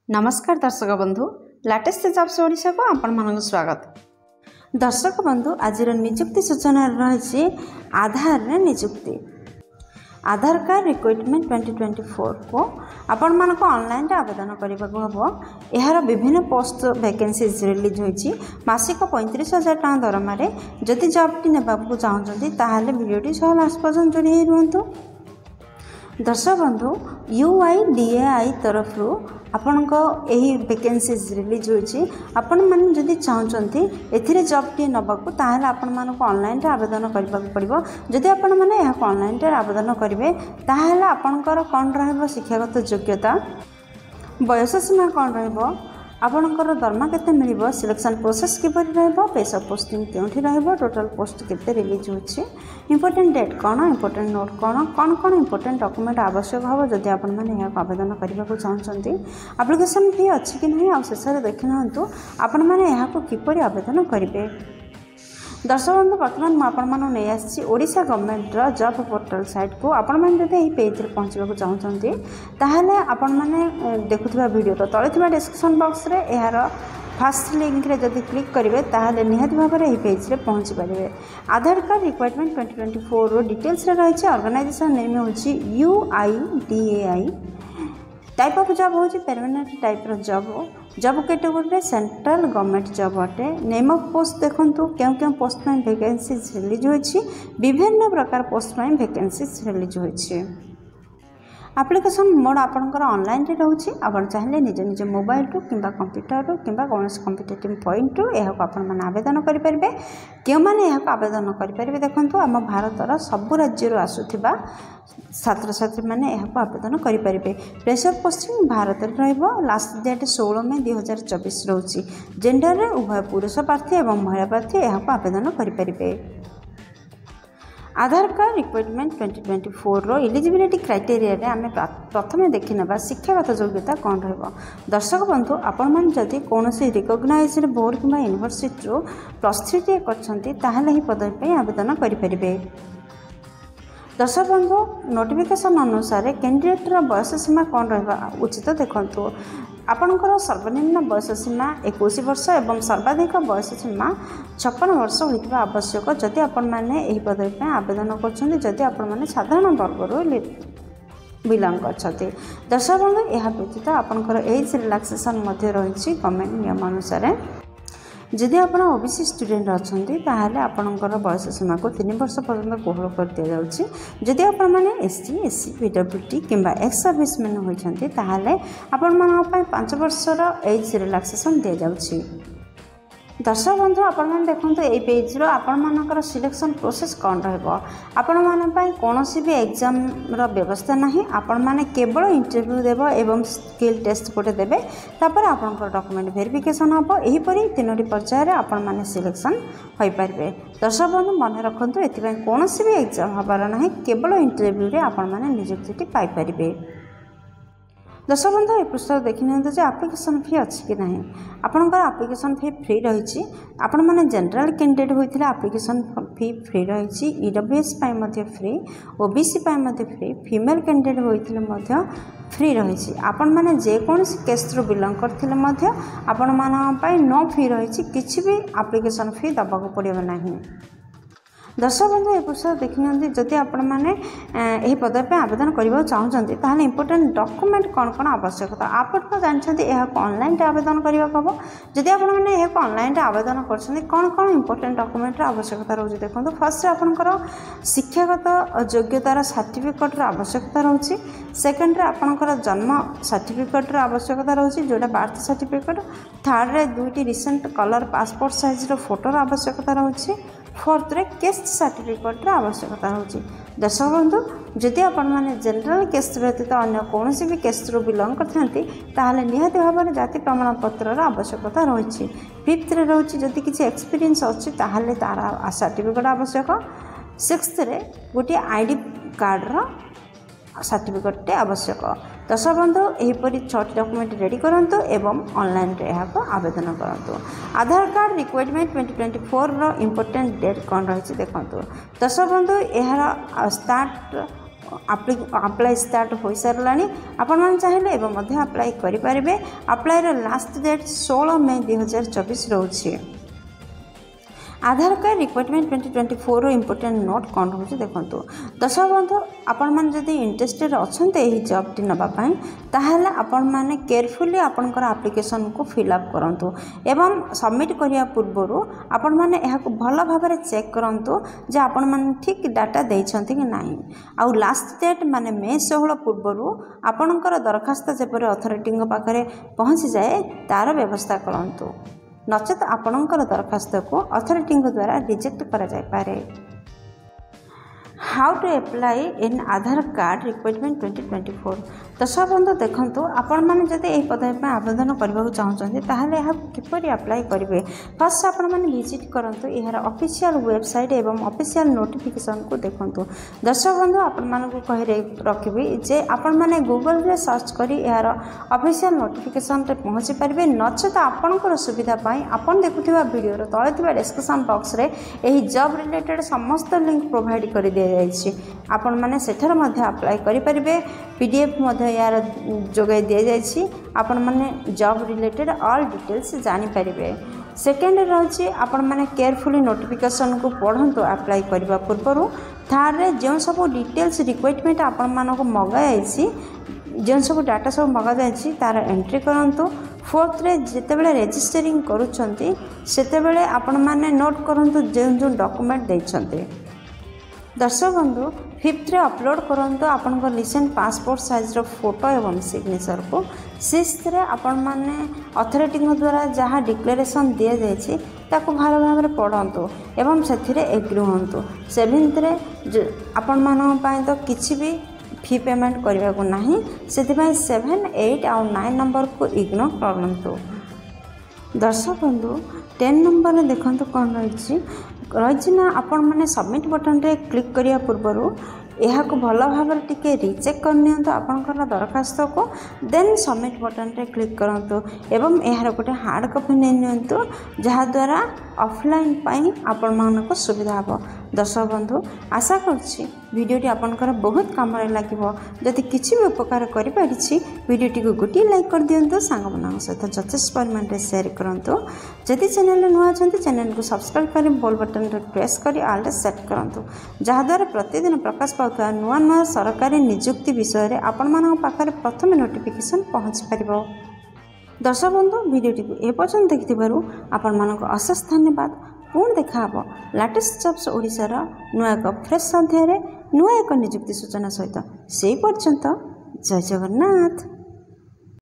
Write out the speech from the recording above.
नमस्कार दर्शक बंधु लाटेस्ट जॉब्स ओडिशा को आपण मानक स्वागत। दर्शक बंधु आज निजुक्ति सूचना रही आधार रे निजुक्ति आधार कार्ड रिक्वायरमेंट 2024 को आपण मानक ऑनलाइन रे आवेदन करने को हम यार विभिन्न पोस्ट वैकेंसीज रिलीज होती मासिक 35,000 टका दरमा जदि जॉब टी नेबाकू चाहते ताहले वीडियो सह लास्ट पर्यंत जोड़ी रुहतु। दर्शक बंधु UIDAI तरफ आपणको यही वैकेंसीज रिलीज होती आपण मैंने जदि चाहते एथिरे जॉब टी नबाकू ताहले आपण मानक ऑनलाइन रे आवेदन करबा पड़िबो। जदि आपण माने यह ऑनलाइन रे आवेदन करिवे ताहले आपणकर कोन रहबो शिक्षागत योग्यता बयस सीमा कोन रहबो आपणकर दरमा केते मिलिबो सिलेक्शन प्रोसेस किपरि रहबो पेस ऑफ पोस्टिंग केउठी रहबो टोटल पोस्ट केते रिलीज होछि इंपोर्टेंट डेट कोन इंपोर्टेंट नोट कोन कोन कोन इंपोर्टेंट डॉक्यूमेंट आवश्यक हो जदि आपण माने यह आवेदन करबा को चाहछंती एप्लिकेशन फी अछि कि नहीं आ शेषरे देखिनंतु आपण माने यह को किपरि आवेदन करिवे। दर्शक बंधु बर्तमान मुझे नहीं आसी Odisha government job portal site को आपण मैंने जब यही पेज रे पहुँचा चाहते ताहले आपण मैंने देखुवा वीडियो तले थिबा डिस्क्रिप्शन बॉक्स रे यार फास्ट लिंक रे जदि क्लिक करेंगे ताहले निहाती भाव में यही पेज रे पहुँची पारे। आधार कार्ड रिक्वायरमेंट 2024 रो डिटेल्स रे रही ऑर्गेनाइजेशन नेम होची UIDAI टाइप ऑफ जॉब होची परमानेंट टाइप रो जॉब जॉब कैटेगरी रे सेंट्रल गवर्नमेंट जॉब अटे। नेम ऑफ पोस्ट देखंतु क्यों क्यों पोस्ट में वैकेंसीज रिलीज होची विभिन्न प्रकार पोस्ट में वैकेंसीज रिलीज होची। एप्लिकेशन मोड आपनकर ऑनलाइन रे रहउची आपण चाहिले निज निज मोबाइल टू किंबा कंप्यूटर टू किंबा कोनस कॉम्पिटिटिव पॉइंट टू एहा को आपण माने आवेदन करि परिबे। केउ माने एहा को आवेदन करि परिबे देखंतु हम भारतर सब राज्य रो आसुथिबा छात्र छात्री माने एहा को आवेदन करि परिबे। प्लेस ऑफ पोस्टिंग भारत रे रहइबो लास्ट डेट 16 मई 2024 रहउची। जेंडर रे उभय पुरुष प्रार्थी एवं महिला प्रार्थी एहा को आवेदन करि परिबे। आधार कार्ड रिक्वायरमेंट 2024 रो एलिजिबिलिटी क्राइटेरिया रे आमे प्रथमे देखि नबा शिक्षागत योग्यता कोन रहबो। दर्शक बंधु आपण मान जदि कोनोसी रिकॉग्नाइज्ड बोर्ड किंबा यूनिवर्सिटी रो +3 करछंती ताहले ही पद पे आवेदन करि परिबे। दर्शक बंधु नोटिफिकेशन अनुसार कैंडिडेट रो बयस सीमा कोन रहबा उचित देखंतु आपणकर सर्वनिम्न बयस सीमा 21 वर्ष एवं सर्वाधिक बयस सीमा 56 वर्ष होइतबा आवश्यक जदि आपण माने एही पदवी पे आवेदन करछन्ती जदि आपण माने साधारण वर्ग रो बिलंग करछन्ती। दर्शक बंधु एहा व्यतीत आपणकर एज रिलैक्सेशन मध्ये रहिछि गवर्नमेंट नियम अनुसार जदि आप ओबीसी स्टूडेंट अच्छा ताहले आपणकर बयस सीमा को 3 वर्ष पर्यंत कोहल कर दिया जाउछि। जदि आप माने SC SC PWD किंबा एक्स सर्विसमैन होइछन्ती ताहले आपण मानक पय 5 वर्षर एज रिलैक्सेशन दिया जाउछि। दर्शक बंधु आपण मैंने देखते ये पेज रो आपण मानकर सिलेक्शन प्रोसेस कौन रहिबो। आपण मान पय कोनोसी भी एग्जाम रो व्यवस्था नहीं आपण माने केवल इंटरव्यू देबो एवं स्किल टेस्ट गोटे देबे तापर आपनकर डॉक्यूमेंट वेरिफिकेशन हबो एही परी तीनोटी पर्याय रे आपण माने सिलेक्शन होई पारबे। दर्शक बंधु मन रखंतु एथि पय कोनोसी भी एग्जाम हबार नाही केवल इंटरव्यू रे आपण माने नियुक्ति पाई पारबे। दर्शक बंधु ये पृष्ठ देखि नियंतु जे एप्लिकेशन फी अछि कि नहीं। आपनकर एप्लिकेशन फी फ्री रही आपण माने जनरल कैंडिडेट होइथिले एप्लिकेशन फी फ्री रही EWS पाई मध्ये फ्री OBC पाई मध्ये फ्री फीमेल कैंडिडेट होइथिले मध्ये फ्री रही आपण माने जे कोनसी केस रो बिलोंग करथिले मध्ये आपण मान पाई नो फी रही किछि भी एप्लिकेशन फी दबाको पड़िबो नाही। दर्शक बंधु ये पृष्ठ देखिए जदि आपण मैंने यही पद पे आवेदन करने चाहते ताहले इंपोर्टेंट डॉक्यूमेंट कौन कौन आवश्यकता आप जानते हैं ऑनलाइन आवेदन करने को हम जदि आप ऑनलाइन आवेदन कर इंपोर्टेंट डॉक्यूमेंट आवश्यकता रोचे देखो फर्स्ट आपंकर शिक्षागत योग्यतार सर्टिफिकेट आवश्यकता रोचे सेकेंड आपंकर जन्म सर्टिफिकेट आवश्यकता रोचे जोटा बर्थ सर्टिफिकेट थर्ड रे 2टी रिसेंट कलर पासपोर्ट साइज फोटोर आवश्यकता रोचे फोर्थ रे केस्ट सर्टिफिकेट आवश्यकता होची। दर्शक बंधु जदि आपण माने जनरल केस्ट व्यतीत अन्य कोनोसी भी केस्ट रो बिलोंग करथांती ताहले निहाती भाव में जाति प्रमाण पत्र आवश्यकता रही। फिफ्थ रे रहउची जदि किछि एक्सपीरियंस अछि ताहले तार सर्टिफिकेट आवश्यक। सिक्स्थ रे गोटे आईडी कार्ड रो सर्टिफिकेट आवश्यक। दर्शक बंधु यहीपरि 6टी डॉक्यूमेंट रेडी करंतु एवं ऑनलाइन रे यहाँ आवेदन करंतु। आधार कार्ड रिक्वायरमेंट 2024 रो इंपोर्टेंट डेट कौन रही देखो। दर्शक बंधु यार स्टार्ट ଆପ୍ଲାଏ ଷ୍ଟାର୍ଟ ହୋଇସାରିଲାଣି। ଆପଣମାନେ ଚାହିଁଲେ ଏବେ ମଧ୍ୟ ଆପ୍ଲାଏ କରିପାରିବେ। ଆପ୍ଲାଏର ଲାଷ୍ଟ ଡେଟ୍ 16 ମେ 2024 ରହୁଛି। आधार कार्ड रिक्वायरमेंट 2024 इम्पोर्टेंट नोट कौन रोचे देखो। दर्शक बंधु आपण मैंने जदि इंटरेस्टेड अच्छा यही जॉब टी नापी ताहले आपण मैंने केयरफुली आपणकर एप्लिकेशन को फिलअप करूँ एवं सबमिट करने पूर्व आपण मैंने भल भाव चेक करूँ जे आपण मैंने ठीक डाटा देइछंती कि नहीं। आउ लास्ट डेट माने मे 16 पूर्व आपणकर दरखास्त जेपरि अथॉरिटी पाखरे पहुँची जाए तार व्यवस्था करूँ, नचेत आपणकर दरखास्त को अथॉरिटी द्वारा रिजेक्ट करा जाय पारे। How to apply in Aadhaar card requirement 2024। दर्शक बंधु देखो आपण मैंने जब यही पदवी में आवेदन करने चाहते ताहले यह किपरि अप्लाई करेंगे। फर्स्ट आपण मैंने विजिट करूँ यार ऑफिशियल वेबसाइट एवं ऑफिशियल नोटिफिकेशन को देखूँ। दर्शक बंधु आपण मानक कही रखी जे आपण मैंने गूगल रे सर्च करी यार ऑफिशियल नोटिफिकेशन रे पहुँची पारे, नचेत आपणकर सुविधा आपन देखुथिबा वीडियो तले थिबा डिस्क्रिप्शन बॉक्स रे एही जॉब रिलेटेड समस्त लिंक प्रोवाइड कर दिया जाइछि। आपण माने सेठर मध्य अप्लाई करि परिबे। पीडीएफ मध्य यार जोगाई दिया जाइछि। आपण माने जॉब रिलेटेड ऑल डिटेल्स जानि परिबे। सेकेंड रही आपण माने केयरफुली नोटिफिकेशन को पढ़ंतु अप्लाई करबा पूर्व। थर्ड रे जो सब डिटेल्स रिक्वायरमेंट आपण मानको मगाइछि, जो सब डाटा सब मगा जाइछि तार एंट्री करंतु। फोर्थ रे जेतेबेले रजिस्टरिंग करूछंती सेतेबेले आपण माने नोट करंतु जो जो डॉक्यूमेंट दैछंती। दर्शक बंधु फिफ्थ रे अपलोड करंतु आपनकर रिसेंट पासपोर्ट साइज रो फोटो एवं सिग्नेचर को। सिक्स्थ रे आपण माने अथॉरिटी द्वारा जहाँ डिक्लेरेशन दिया जाइछि ताको भालो भाबरे पढ़ंतु एवं सेथिरे एग्री होंतु। सेवेंथ रे आपण मानन पय तो किछि भी फी पेमेंट करबा को नाही, सेथिबाई 7, 8 और 9 नंबर को इग्नोर करंतु। दर्शक बंधु 10 नंबर में देखंतु कौन रही ना आपण मैंने सबमिट बटन रे क्लिक करिया पूर्व यह भल भाव टिके रिचेक करनी आपंकर दरखास्त को, देन सबमिट बटन रे क्लिक करूँ एवं यार गोटे हार्ड कॉपी नहीं जहाद्वारा ऑफलाइन पाई आपण मानक सुविधा हे। दर्शक बंधु आशा करुच्ची वीडियोटी आपंकर बहुत काम लगे। जदि किसी भी उपकार करी वीडियोटी को गोटे लाइक कर दिंतु, सांग सहित यथेष्ट परिमाण में शेयर करूँ। जदि चैनल नुआ अच्छा चैनल को सब्सक्राइब कर बेल बटन रे प्रेस कर ऑल सेट करूँ, जहाद्वारा प्रतिदिन प्रकाश पाउଥିବା नुआ नुआ सरकारी नियुक्ति विषय में आपण मान पाखरे प्रथम नोटिफिकेशन पहुँची पार। दर्शक बंधु वीडियोटी को एपर्यंत देखिथिबारु आपण मानक अशेष धन्यवाद। पुणी देखा लेटेस्ट जॉब्स ओडिशार नुआ एक फ्रेश अध्याय नुआ एक नियुक्ति सूचना सहित से पर्यंत जय जगन्नाथ।